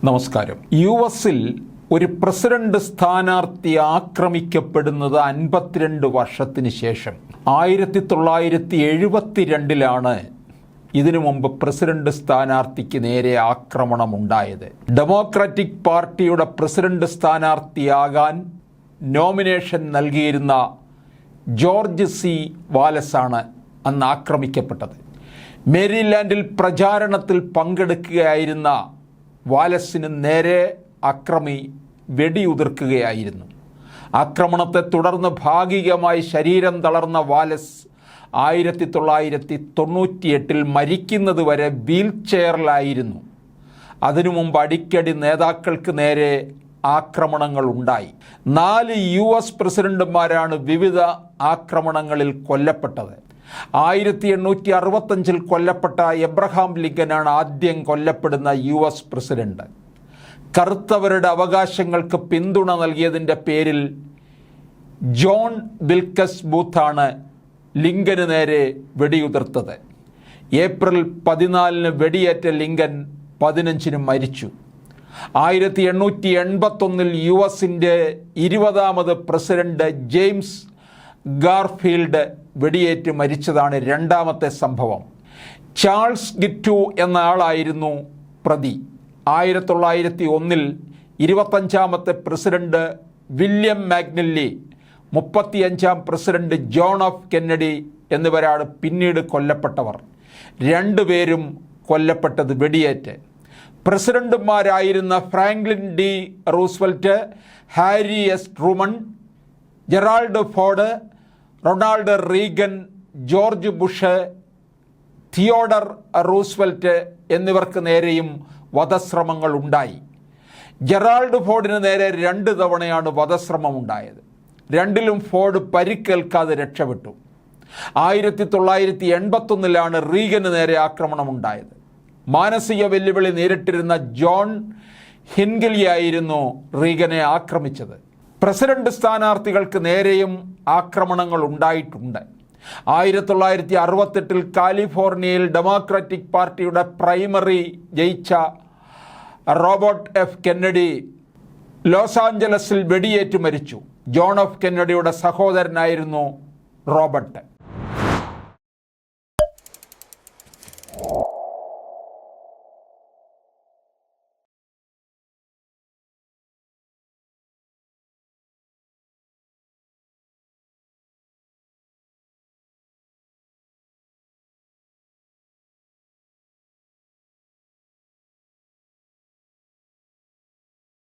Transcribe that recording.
നമസ്കാരം. യു.എസിൽ ഒരു പ്രസിഡന്റ് സ്ഥാനാർത്ഥി ആക്രമിക്കപ്പെടുന്നത് 52 വർഷത്തിന് ശേഷം 1972 ഇതിനു മുമ്പ് പ്രസിഡന്റ് സ്ഥാനാർത്ഥിക്ക് നേരെ ആക്രമണമുണ്ടായത്. ഡെമോക്രാറ്റിക് പാർട്ടിയുടെ പ്രസിഡന്റ് സ്ഥാനാർത്ഥിയാകാൻ നോമിനേഷൻ നൽകിയിരുന്ന ജോർജ് സി വാലസാണ് അന്ന് ആക്രമിക്കപ്പെട്ടത്. മേരിലാൻഡിൽ പ്രചാരണത്തിൽ പങ്കെടുക്കുകയായിരുന്ന വാലസിന് നേരെ അക്രമി വെടിയുതിർക്കുകയായിരുന്നു. ആക്രമണത്തെ തുടർന്ന് ഭാഗികമായി ശരീരം തളർന്ന വാലസ് 1998 മരിക്കുന്നതുവരെ വീൽ ചെയറിലായിരുന്നു. അതിനു മുമ്പ് അടിക്കടി നേതാക്കൾക്ക് നേരെ ആക്രമണങ്ങൾ ഉണ്ടായി. 4 യു.എസ്. പ്രസിഡന്റുമാരാണ് വിവിധ ആക്രമണങ്ങളിൽ കൊല്ലപ്പെട്ടത്. 1865 കൊല്ലപ്പെട്ട എബ്രഹാം ലിങ്കനാണ് ആദ്യം കൊല്ലപ്പെടുന്ന യു.എസ്. പ്രസിഡന്റ്. കറുത്തവരുടെ അവകാശങ്ങൾക്ക് പിന്തുണ നൽകിയതിൻ്റെ പേരിൽ ജോൺ വിൽക്കസ് ബൂത്താണ് ലിങ്കന് നേരെ വെടിയുതിർത്തത്. ഏപ്രിൽ 14 വെടിയേറ്റ ലിങ്കൻ 15 മരിച്ചു. 1881 യു.എസിൻ്റെ 20ാമത് പ്രസിഡന്റ് ജെയിംസ് ഗാർഫീൽഡ് വെടിയേറ്റ് മരിച്ചതാണ് രണ്ടാമത്തെ സംഭവം. ചാൾസ് ഗിറ്റു എന്ന ആളായിരുന്നു പ്രതി. 1901 25ാമത്തെ പ്രസിഡന്റ് വില്യം മാഗ്നല്ലി, 35ാം പ്രസിഡന്റ് ജോൺ എഫ് കെന്നഡി എന്നിവരാണ് പിന്നീട് കൊല്ലപ്പെട്ടവർ. രണ്ടുപേരും കൊല്ലപ്പെട്ടത് വെടിയേറ്റ്. പ്രസിഡന്റുമാരായിരുന്ന Franklin D Roosevelt, Harry S Truman, Gerald Ford, Ronald Reagan, George Bush, Theodore Roosevelt എന്നിവർക്ക് നേരെയും വധശ്രമങ്ങൾ ഉണ്ടായി. ജെറാൾഡ് ഫോർഡിന് നേരെ 2 തവണയാണ് വധശ്രമം ഉണ്ടായത്. രണ്ടിലും ഫോർഡ് പരിക്കേൽക്കാതെ രക്ഷപ്പെട്ടു. 1981 റീഗന് നേരെ ആക്രമണമുണ്ടായത്. മാനസിക വെല്ലുവിളി നേരിട്ടിരുന്ന ജോൺ ഹിൻഗലിയായിരുന്നു റീഗനെ ആക്രമിച്ചത്. പ്രസിഡന്റ് സ്ഥാനാർത്ഥികൾക്ക് നേരെയും ആക്രമണങ്ങൾ ഉണ്ടായിട്ടുണ്ട്. 1968 കാലിഫോർണിയയിൽ ഡെമോക്രാറ്റിക് പാർട്ടിയുടെ പ്രൈമറി ജയിച്ച റോബർട്ട് എഫ് കെന്നഡി ലോസ് ആഞ്ചലസിൽ വെടിയേറ്റ് മരിച്ചു. ജോൺ എഫ് കെന്നഡിയുടെ സഹോദരനായിരുന്നു റോബർട്ട്.